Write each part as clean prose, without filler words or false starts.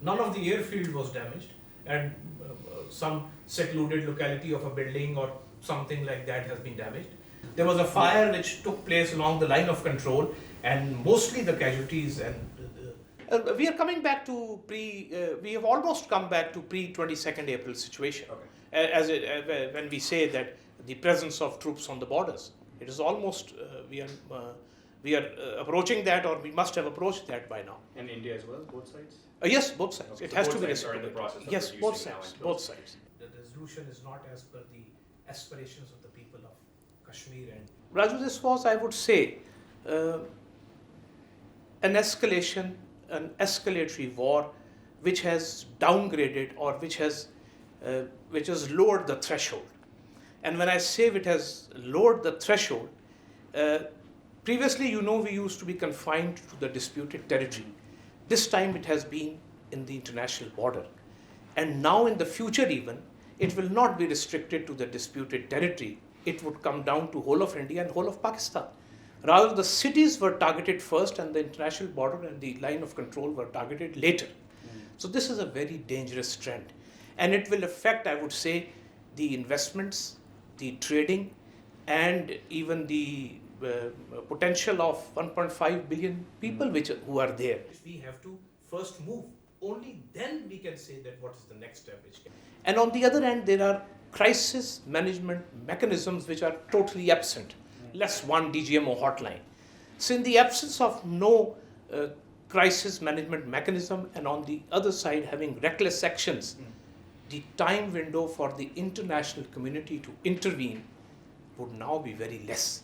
None of the airfield was damaged, and some secluded locality of a building or something like that has been damaged. There was a fire which took place along the line of control, and mostly the casualties and we are coming back to we have almost come back to pre-22nd April situation. Okay. When we say that the presence of troops on the borders, it is almost, we are approaching that, or we must have approached that by now. In India as well, both sides? Yes, both sides. Okay, it so has both to be sides are in the process of yes, both reducing sides. now Both sides. The resolution is not as per the aspirations of the people of Kashmir and Raju. This was, I would say, an escalation, an escalatory war, which has downgraded or which has lowered the threshold. And when I say it has lowered the threshold, previously, we used to be confined to the disputed territory. This time it has been in the international border. And now in the future even, it will not be restricted to the disputed territory. It would come down to whole of India and whole of Pakistan. Rather, the cities were targeted first, and the international border and the line of control were targeted later. So this is a very dangerous trend. And it will affect, I would say, the investments, the trading, and even the potential of 1.5 billion people who are there. We have to first move. Only then we can say that what is the next step. And on the other hand, there are crisis management mechanisms which are totally absent. Less one DGMO hotline. So in the absence of no crisis management mechanism, and on the other side having reckless actions, the time window for the international community to intervene would now be very less.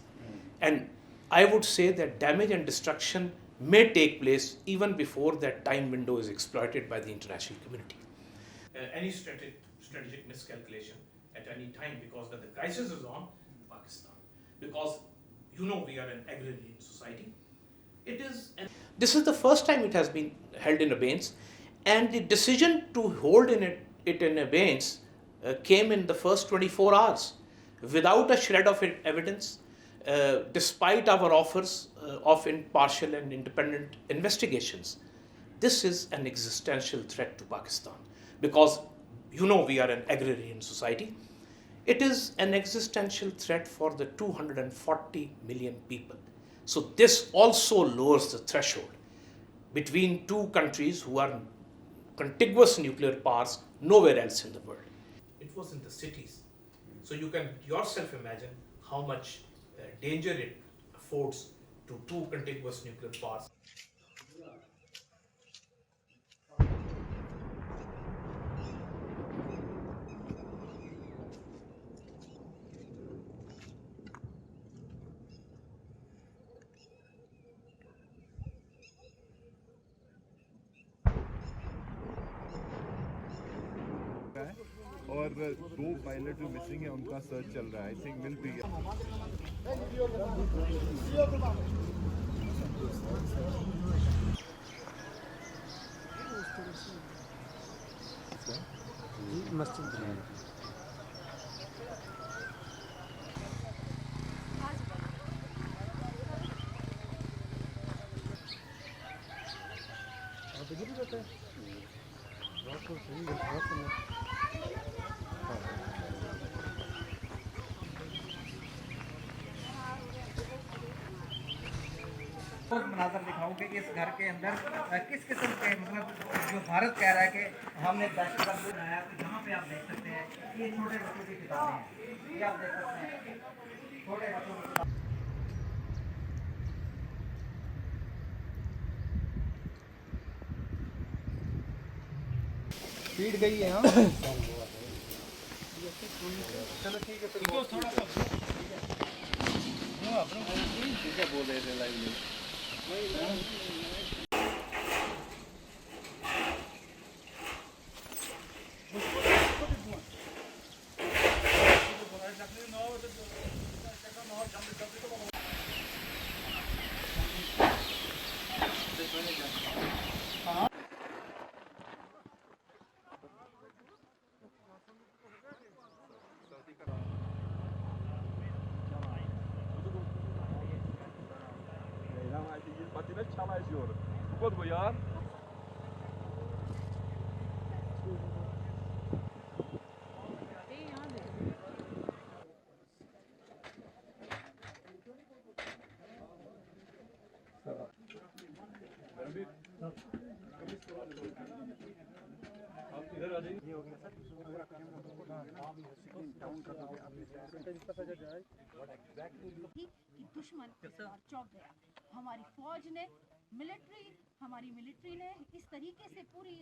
And I would say that damage and destruction may take place even before that time window is exploited by the international community. Any strategic miscalculation at any time, because when the crisis is on, Pakistan, because we are an agrarian society, this is the first time it has been held in abeyance, and the decision to hold it in abeyance came in the first 24 hours without a shred of evidence, despite our offers of impartial and independent investigations. This is an existential threat to Pakistan, because we are an agrarian society. It is an existential threat for the 240 million people. So this also lowers the threshold between two countries who are contiguous nuclear powers nowhere else in the world. It was in the cities. So you can yourself imagine how much danger it affords to two contiguous nuclear powers. और दो pilot जो missing है उनका search चल रहा है I think मिल भी गया मनाजर दिखाऊं कि इस घर के अंदर किस किस्म के जो भारत कह रहा है कि हमने दहशतगर्द बनाया, तो यहाँ पे आप देख सकते हैं ये छोटे बच्चों की किताबें हैं, ये आप देख सकते हैं छोटे बच्चों की किताबें। स्पीड गई है हाँ चलो ठीक है फिर थोड़ा सा ठीक है बोल रहे थे लाइव में Patinete çalıyor. Bu kod bu ya. कि दुश्मन और चौंक गया। हमारी फौज ने हमारी मिलिट्री ने इस तरीके से पूरी